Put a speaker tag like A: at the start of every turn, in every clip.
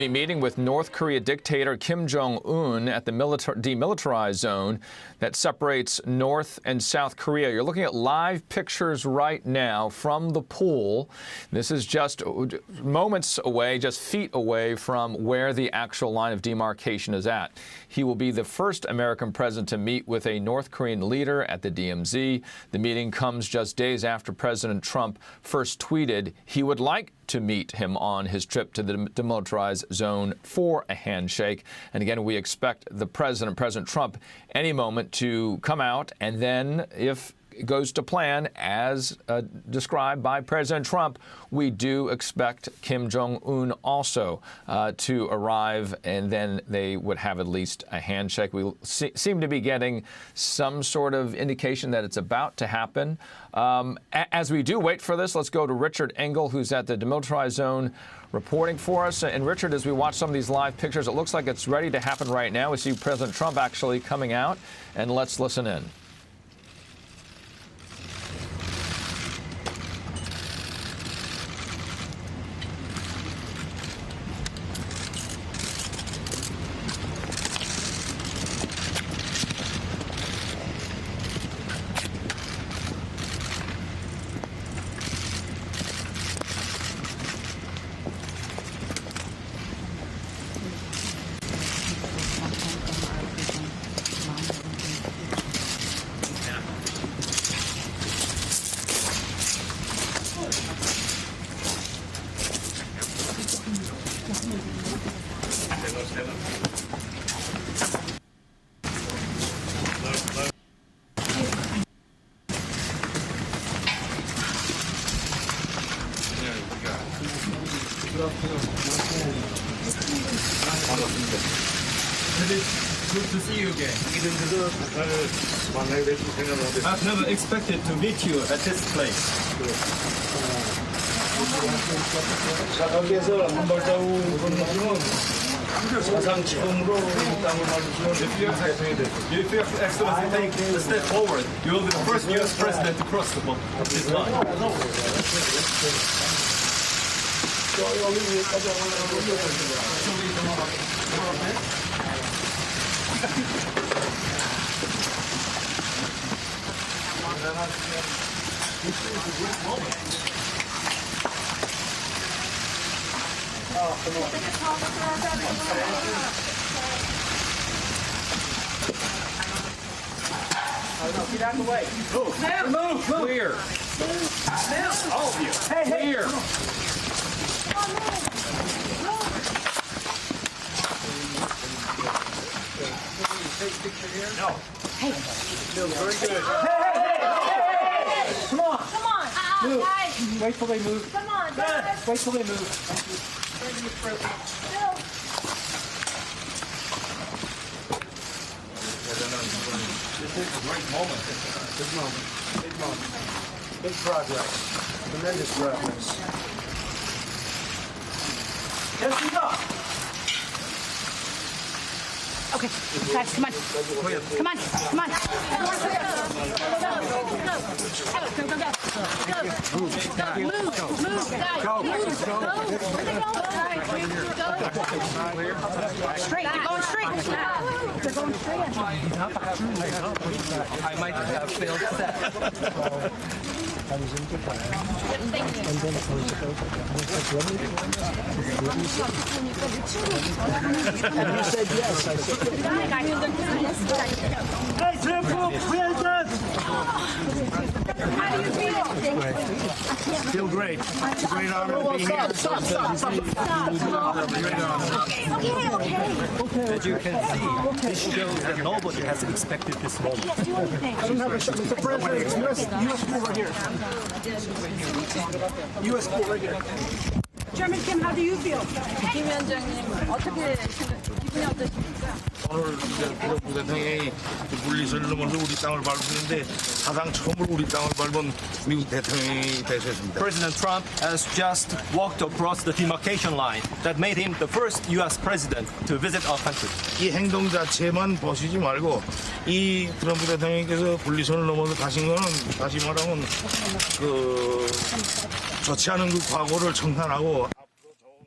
A: Be meeting with North Korea dictator Kim Jong Un at the Demilitarized Zone that separates North and South Korea. You're looking at live pictures right now from the pool. This is just moments away, just feet away from where the actual line of demarcation is at. He will be the first American president to meet with a North Korean leader at the DMZ. The meeting comes just days after President Trump first tweeted he would like to meet him on his trip to the Demilitarized Zone for a handshake. And again, we expect the President Trump, any moment to come out, and then if it goes to plan, as described by President Trump, we do expect Kim Jong Un also to arrive, and then they would have at least a handshake. We seem to be getting some sort of indication that it's about to happen. As we do wait for this, let's go to Richard Engel, who's at the Demilitarized Zone, reporting for us. And Richard, as we watch some of these live pictures, it looks like it's ready to happen right now. We see President Trump actually coming out, and let's listen in.
B: Good to see you again. I've never expected to meet you at this place. If your Excellency take a step forward, you will be the first U.S. president to cross this line.
C: Get out of the way.
B: Move. Clear. All of you. Clear. No.
C: Hey.
B: Feels very good.
C: Hey. Come on.
B: Move.
C: Guys.
B: Wait till they move.
C: Come on, guys.
B: Wait till they move. This is a great moment.
D: Big moment. Big progress. Tremendous progress.
B: Yes, enough.
E: Okay, guys, come on. Come on. Straight, you're going straight. They're going straight.
B: I might have failed that.
D: I was in Japan, and then I was and you said yes. I said
C: Hey, Trump, well done. How do you feel?
D: feel great. It's a great honor to be here.
C: Stop.
B: As you can see, this shows that nobody has expected this moment.
D: I don't have a shot. Mr. President, U.S. pool right here. U.S. pool right here.
E: Chairman Kim, how do you feel?
F: 김 위원장님 어떻게 기분이 어떠십니까?
G: 오늘 트럼프 대통령이 물리선을 넘어서 우리 땅을 밟았는데 사상 처음으로 우리 땅을 밟은 미국 대통령이 되셨습니다.
B: President Trump has just walked across the demarcation line that made him the first U.S. president to visit our country.
G: 이 행동 자체만 보시지 말고 이 트럼프 대통령께서 분리선을 넘어서 가신 거는 다시 말하면 좋지 않은 그 과거를 청산하고 앞으로 좋은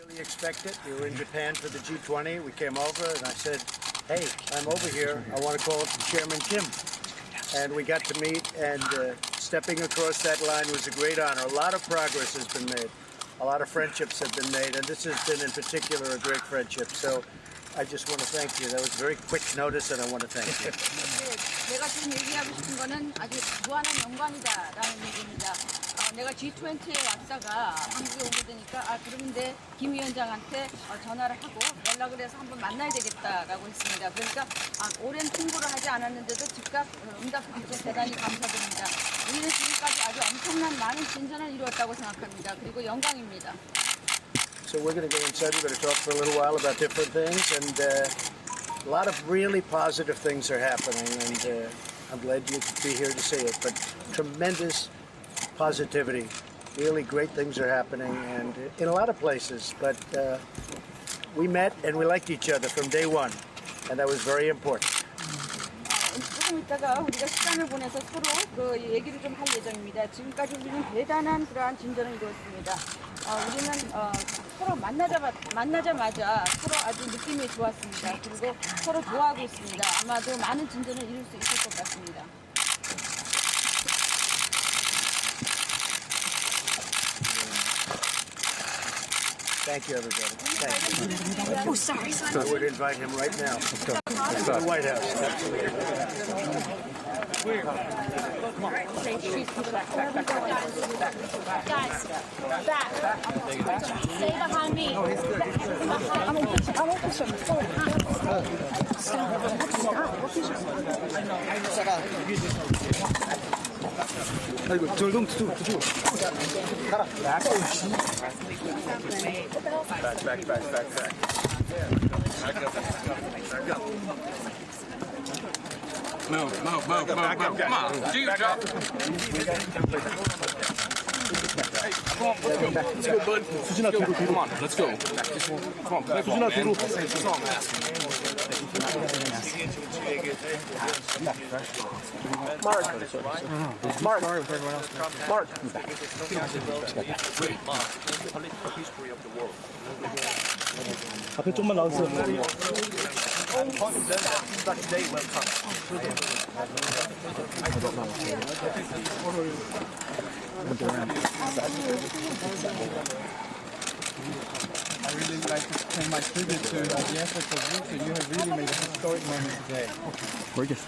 D: Really expect it. We were in Japan for the G20. We came over and I said, hey, I'm over here. I want to call up Chairman Kim. And we got to meet, and stepping across that line was a great honor. A lot of progress has been made. A lot of friendships have been made, and this has been in particular a great friendship. So I just want to thank you. That was very quick notice, and I want to thank you.
F: 내가 지금 얘기하고 싶은 거는 아주 무한한 영광이다라는 얘기입니다. 내가 G20에 왔다가 한국에 오게 되니까 그런데 김 위원장한테 전화를 하고 연락을 해서 한번 만나야 되겠다라고 했습니다. 그러니까 오랜 통보를 하지 않았는데도 즉각 응답해 주셔서 대단히 감사드립니다. 우리는 지금까지 아주 엄청난 많은 진전을 이루었다고 생각합니다. 그리고 영광입니다.
D: So we're going to go inside. We're going to talk for a little while about different things, and a lot of really positive things are happening, and I'm glad you could be here to see it. But tremendous positivity, really great things are happening, and in a lot of places. But we met and we liked each other from day one, and that was very important.
F: 조금 있다가 우리가 시간을 보내서 서로 그 얘기를 좀 할 예정입니다. 지금까지 우리는 대단한 그러한 진전을 이루었습니다. 우리는 서로 만나자마자 서로 아주 느낌이 좋았습니다. 그리고 서로 좋아하고 있습니다. 아마도 많은 진전을 이룰 수 있을 것 같습니다.
D: Thank you, everybody. Thank you. Oh, sorry. I would invite him right now. Let's go. To the White House.
E: Guys, back. Stay behind me. I'm gonna push him.
D: 아이고, 절동 두두. 가라. Back.
G: Move. Come on, do your job. Let's go, bud.
C: 수진아 뒤로.
G: Come on, let's go. Come on, play ball, man. That's all I'm asking.
C: Mark. 앞에 좀만 나오세요.
H: I really would like to pay my tribute to the efforts of you. You have really made a historic moment today.
D: It's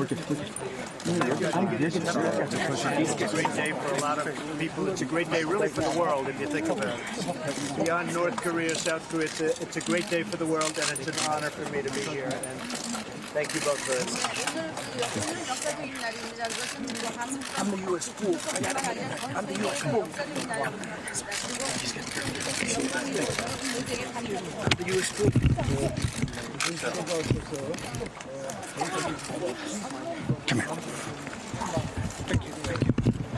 D: a great day for a lot of people. It's a great day really for the world if you think about it. Beyond North Korea, South Korea, it's a great day for the world, and it's an honor for me to be here. And thank you both very much.
F: 오늘은 역사적인 날입니다. 그것은
D: I'm the U.S. fool. I'm the U.S. fool. The U.S. fool.
I: Come here.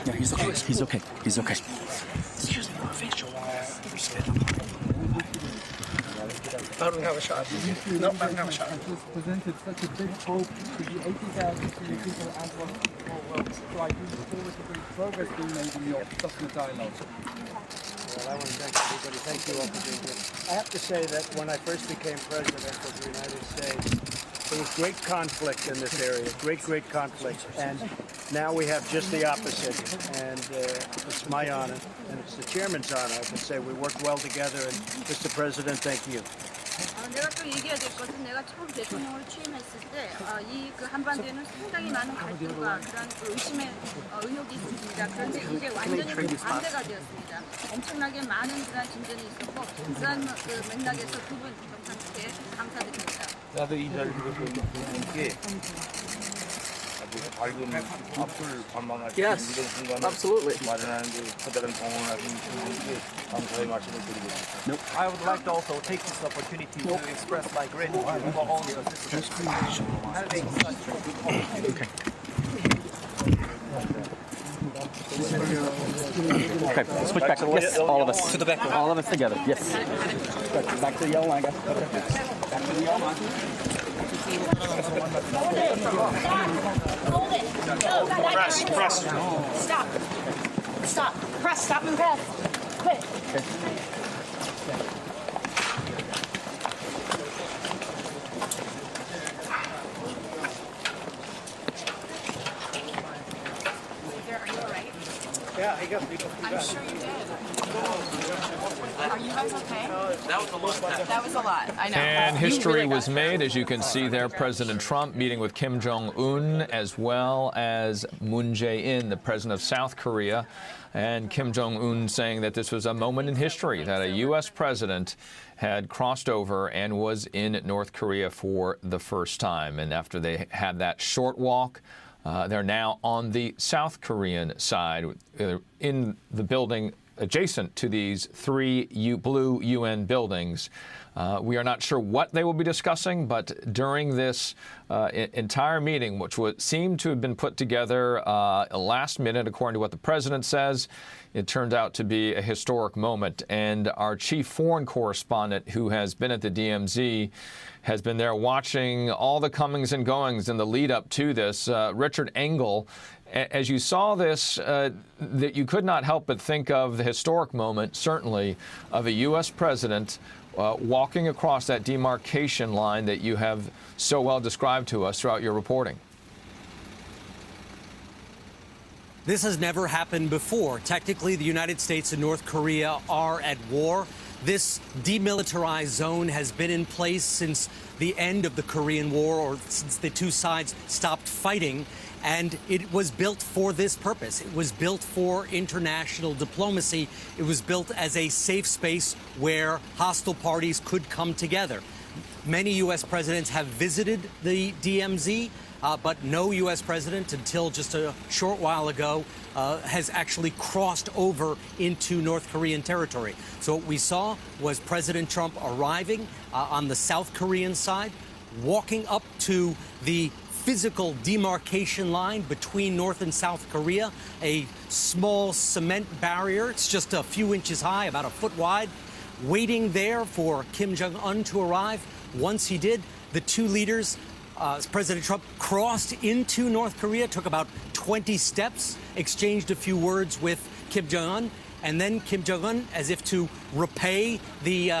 I: Yeah, he's okay. He's okay. Excuse me, official.
D: I don't have a shot. No, I don't have a shot.
H: This presented such a big hope to the 80,000 Syrian people and for the whole world. So I do look forward to the progress being made in your substantive dialogue.
D: Well, I want to thank everybody. Thank you all for being here. I have to say that when I first became president of the United States, there was great conflict in this area, great conflict. And now we have just the opposite. And it's my honor, and it's the chairman's honor, I can say we work well together. And Mr. President, thank you.
F: 내가 또 얘기해야 될 것은 내가 처음 대통령으로 취임했을 때 이 그 한반도에는 상당히 많은 갈등과 그런 의심의 의혹이 있었습니다. 그런데 이제 완전히 반대가 되었습니다. 엄청나게 많은 그런 진전이 있었고 그런 그 맥락에서 두 분 정상께 감사드립니다.
G: 나도 이 자리를 보니까 아주 밝은 앞을 관망할 수 있는 이런 순간을 마련하는 데 커다란 공헌을 하신 분들께 감사의 말씀을 드리겠습니다.
B: I would like to also take this opportunity to express my gratitude for all your assistance. Having such a good hope.
I: Okay, switch back. Yes, all of us. To the back. All of us together. Yes. Back to the yellow line, guys. Back to the yellow line.
E: Hold it. No, press. Stop. Press. Stop and press. Quick. I'm sure you did. Are you guys okay? That was a lot. That was a lot. I know.
A: And history was made, as you can see there. President Trump meeting with Kim Jong Un, as well as Moon Jae-in, the president of South Korea. And Kim Jong Un saying that this was a moment in history, that a U.S. president had crossed over and was in North Korea for the first time. And after they had that short walk, they're now on the South Korean side in the building adjacent to these three blue UN buildings. We are not sure what they will be discussing, but during this entire meeting, which would seem to have been put together last minute, according to what the president says, it turned out to be a historic moment. And our chief foreign correspondent, who has been at the DMZ, has been there watching all the comings and goings in the lead up to this. Richard Engel, as you saw this, that you could not help but think of the historic moment, certainly, of a U.S. president walking across that demarcation line that you have so well described to us throughout your reporting.
J: This has never happened before. Technically, the United States and North Korea are at war. This demilitarized zone has been in place since the end of the Korean War, or since the two sides stopped fighting. And it was built for this purpose. It was built for international diplomacy. It was built as a safe space where hostile parties could come together. Many U.S. presidents have visited the DMZ, but no U.S. president until just a short while ago has actually crossed over into North Korean territory. So what we saw was President Trump arriving on the South Korean side, walking up to the physical demarcation line between North and South Korea, a small cement barrier. It's just a few inches high, about a foot wide, waiting there for Kim Jong Un to arrive. Once he did, the two leaders, President Trump crossed into North Korea, took about 20 steps, exchanged a few words with Kim Jong Un, and then Kim Jong Un, as if to repay the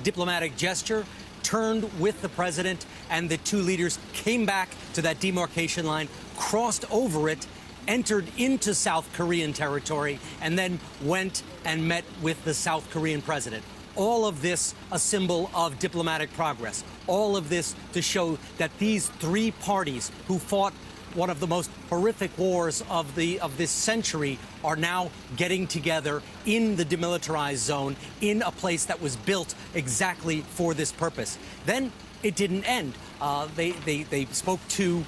J: diplomatic gesture, turned with the president, and the two leaders came back to that demarcation line, crossed over it, entered into South Korean territory, and then went and met with the South Korean president. All of this a symbol of diplomatic progress. All of this to show that these three parties who fought one of the most horrific wars of this century are now getting together in the demilitarized zone in a place that was built exactly for this purpose. Then it didn't end. They spoke to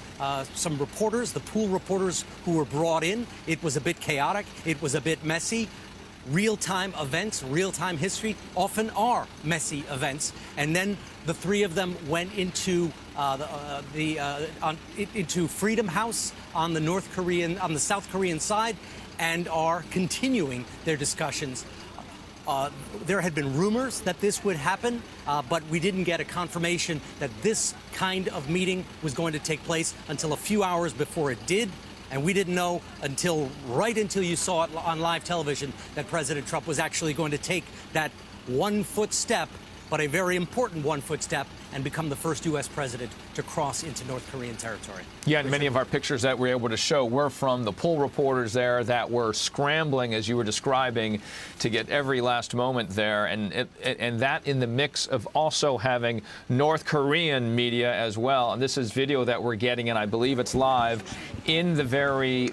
J: some reporters, the pool reporters who were brought in. It was a bit chaotic. It was a bit messy. Real-time events, real-time history often are messy events. And then the three of them went into into Freedom House on the South Korean side, and are continuing their discussions. There had been rumors that this would happen, but we didn't get a confirmation that this kind of meeting was going to take place until a few hours before it did. And we didn't know right until you saw it on live television that President Trump was actually going to take that one-foot step, but a very important one-foot step, and become the first U.S. president to cross into North Korean territory. Yeah, and many of our pictures that we're able to show were from the pool reporters there that were scrambling, as you were describing, to get every last moment there. And that in the mix of also having North Korean media as well. And this is video that we're getting, and I believe it's live, in the very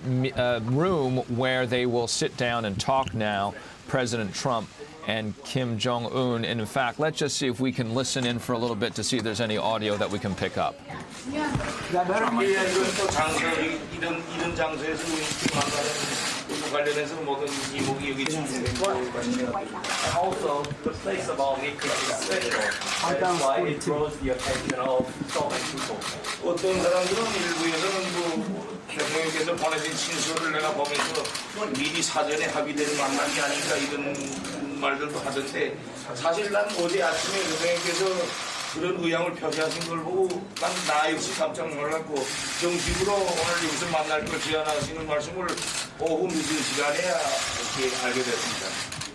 J: room where they will sit down and talk now, President Trump and Kim Jong Un. And in fact, let's just see if we can listen in for a little bit to see if there's any audio that we can pick up.
G: 관련해서 모든 이목이 여기 집중되고 also the place of all meeting is special. That's why it draws the attention of so many people. 어떤 사람들은 일부에서는 대통령께서 보내신 친서를 내가 보면서 미리 사전에 합의된 만남이 아닌가 이런 말들도 하던데, 사실 난 어제 아침에 대통령께서 그런 의향을 표시하신 걸 보고 나 역시 깜짝 놀랐고, 정식으로 오늘 여기서 만날 걸 제안하시는 말씀을 오후 늦은 시간에야 이렇게 알게 됐습니다.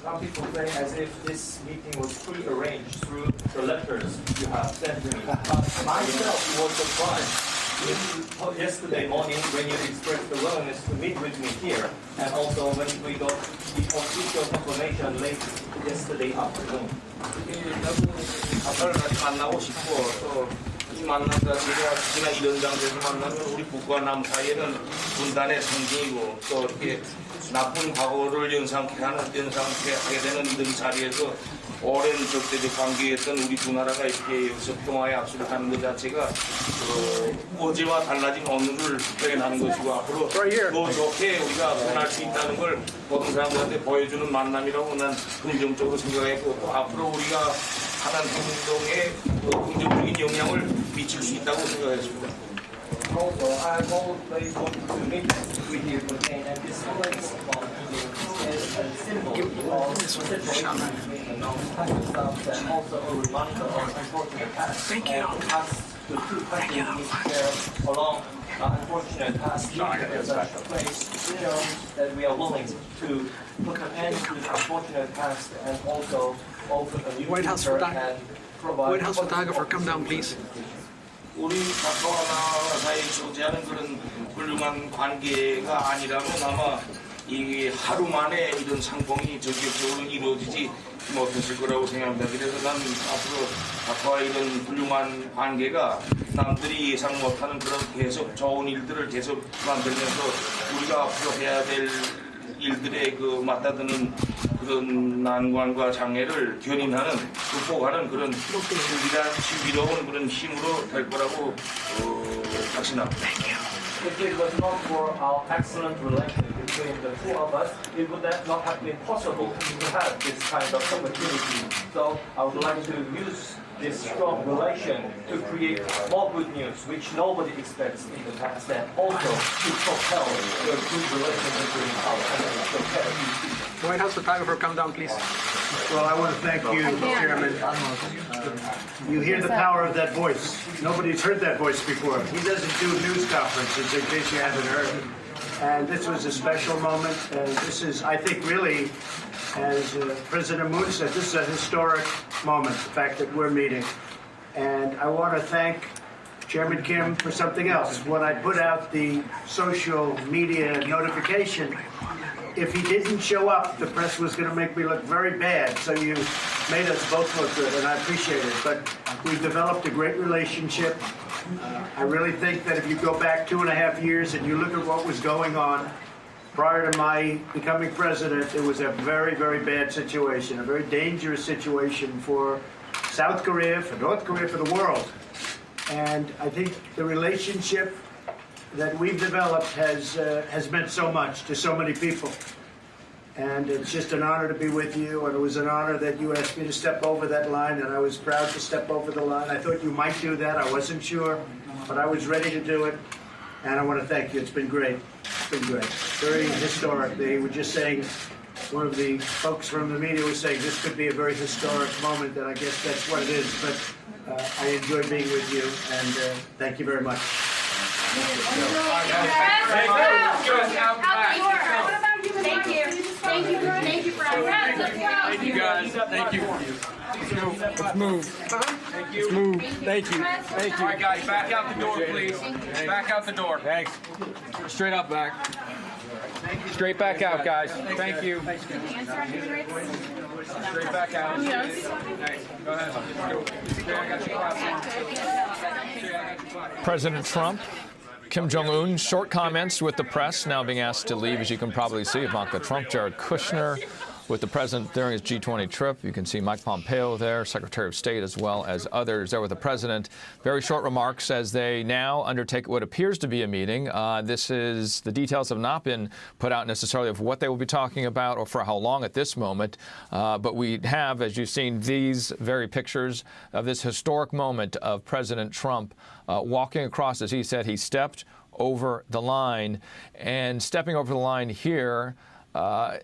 K: Some people say as if this meeting was pre-arranged through the letters you have sent to me. Myself was surprised yesterday morning when you expressed the willingness to meet with me here, and also when we got the official confirmation late yesterday afternoon. 아빠를 같이 만나고 싶고 또 이 만남 자체가 특히나 이런 장소에서 만나면 우리 북과 남 사이에는 분단의 상징이고 또 이렇게 나쁜 과거를 연상케 하게 되는 이런 자리에서 오랜 적대적 관계였던 우리 두 나라가 이렇게 여기서 평화의 악수를 하는 것 자체가 어제와 달라진 오늘을 표현하는 것이고 앞으로 더 좋게 우리가 변할 수 있다는 걸 모든 사람들한테 보여주는 만남이라고 난 긍정적으로 생각했고 또 앞으로 우리가 하는 행동에 긍정적인 영향을 미칠 수 있다고 생각했습니다.
B: Also, I've always wanted to meet with you again, and this place is a symbol of reciprocation between the non-Pakistanis and also a reminder of unfortunate past. Thank you. The two countries need to share along unfortunate past in such a place shows that we are willing to put an end to the unfortunate past and also open a new future and provide.
H: White House photographer, come down, please.
G: 우리 박사와 사이에 존재하는 그런 훌륭한 관계가 아니라면 아마 이 하루 만에 이런 상봉이 전격적으로 이루어지지 못했을 거라고 생각합니다. 그래서 난 앞으로 박사와 이런 훌륭한 관계가 남들이 예상 못하는 그런 계속 좋은 일들을 계속 만들면서 우리가 앞으로 해야 될 일들에 맞다드는 그런 난관과 장애를 견인하는 극복하는 그런 신비로운 그런 힘으로 될 거라고 확신합니다.
B: If it was not for our excellent relation between the two of us, it would not have been possible to have this kind of opportunity. So I would like to use this strong relation to create more good news, which nobody expects in the past, and also to propel the good relation between our countries.
H: White House photographer, come down, please.
D: Well, I want to thank you, Chairman. You hear the power of that voice. Nobody's heard that voice before. He doesn't do news conferences, in case you haven't heard. And this was a special moment. This is, I think, really, as President Moon said, this is a historic moment, the fact that we're meeting. And I want to thank Chairman Kim for something else. When I put out the social media notification, if he didn't show up, the press was going to make me look very bad. So you made us both look good, and I appreciate it. But we've developed a great relationship. I really think that if you go back 2.5 years and you look at what was going on prior to my becoming president, it was a very, very bad situation, a very dangerous situation for South Korea, for North Korea, for the world. And I think the relationship that we've developed has meant so much to so many people. And it's just an honor to be with you, and it was an honor that you asked me to step over that line, and I was proud to step over the line. I thought you might do that. I wasn't sure, but I was ready to do it, and I want to thank you. It's been great. It's been great. Very historic. They were just saying, one of the folks from the media was saying this could be a very historic moment, and I guess that's what it is. But I enjoyed being with you, and thank you very much.
E: Thank you. Thank you. Thank you for our
H: Thank you, guys. Thank you. Let's go. Let's move. Thank you. Let's move. Thank you. Thank you. All right, guys, back out the door, please. Back out the door. Thanks. Straight up back. Straight back out, guys. Thank you. Straight back out. Thanks. Go ahead.
A: President Trump, Kim Jong Un, short comments with the press, now being asked to leave, as you can probably see. Ivanka Trump, Jared Kushner with the president during his G20 trip. You can see Mike Pompeo there, Secretary of State, as well as others there with the president. Very short remarks as they now undertake what appears to be a meeting. The details have not been put out necessarily of what they will be talking about or for how long at this moment. But we have, as you've seen, these very pictures of this historic moment of President Trump walking across, as he said, he stepped over the line. And stepping over the line here,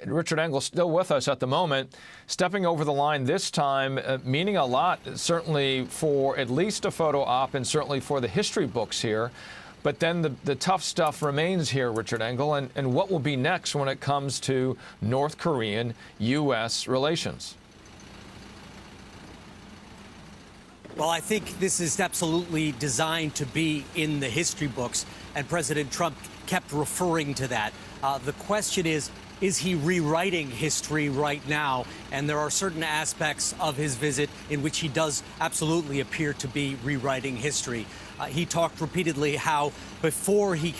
A: Richard Engel still with us at the moment, stepping over the line this time, meaning a lot, certainly for at least a photo op and certainly for the history books here. But then the tough stuff remains here, Richard Engel, and what will be next when it comes to North Korean-U.S. relations?
J: Well, I think this is absolutely designed to be in the history books, and President Trump kept referring to that. The question is he rewriting history right now? And there are certain aspects of his visit in which he does absolutely appear to be rewriting history. He talked repeatedly how before he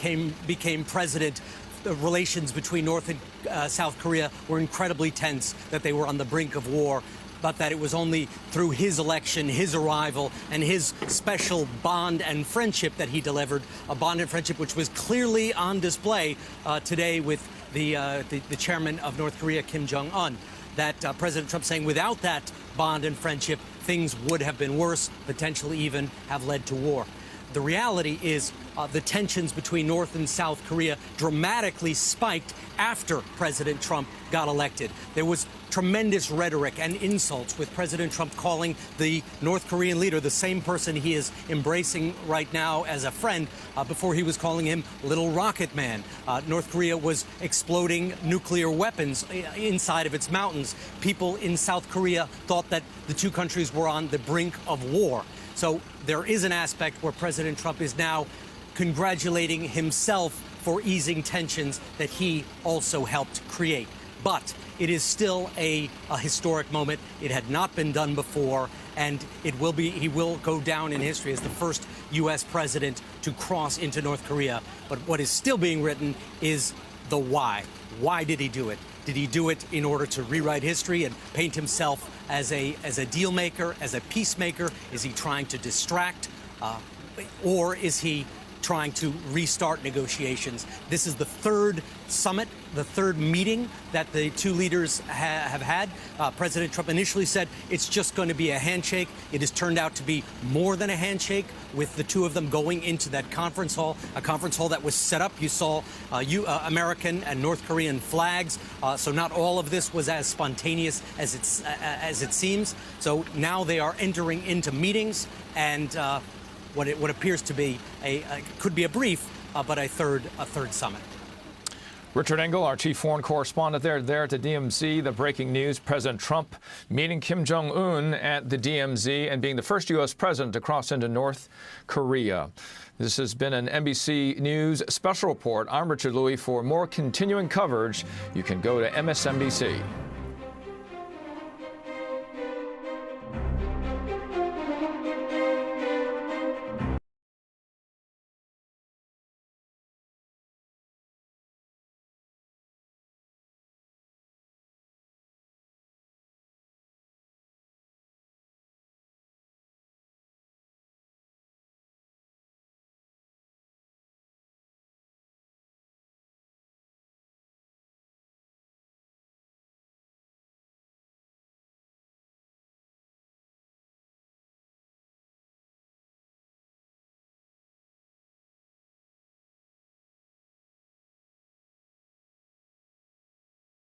J: became president, the relations between North and South Korea were incredibly tense, that they were on the brink of war, but that it was only through his election, his arrival, and his special bond and friendship that he delivered, a bond and friendship which was clearly on display today with the chairman of North Korea, Kim Jong Un, that President Trump saying without that bond and friendship, things would have been worse, potentially even have led to war. The reality is the tensions between North and South Korea dramatically spiked after President Trump got elected. There was tremendous rhetoric and insults, with President Trump calling the North Korean leader, the same person he is embracing right now as a friend, before he was calling him Little Rocket Man. North Korea was exploding nuclear weapons inside of its mountains. People in South Korea thought that the two countries were on the brink of war. So there is an aspect where President Trump is now congratulating himself for easing tensions that he also helped create. But it is still a historic moment. It had not been done before, and he will go down in history as the first U.S. president to cross into North Korea. But what is still being written is the why. Why did he do it? Did he do it in order to rewrite history and paint himself as a deal maker, as a peacemaker? Is he trying to distract, or is he trying to restart negotiations? This is the third summit, the third meeting that the two leaders have had. President Trump initially said it's just going to be a handshake. It has turned out to be more than a handshake, with the two of them going into that conference hall, a conference hall that was set up. You saw American and North Korean flags. So not all of this was as spontaneous as it seems. So now they are entering into meetings, and what appears to be could be a brief, but a third summit.
A: Richard Engel, our chief foreign correspondent there at the DMZ. The breaking news: President Trump meeting Kim Jong Un at the DMZ and being the first U.S. president to cross into North Korea. This has been an NBC News special report. I'm Richard Louie. For more continuing coverage, you can go to MSNBC.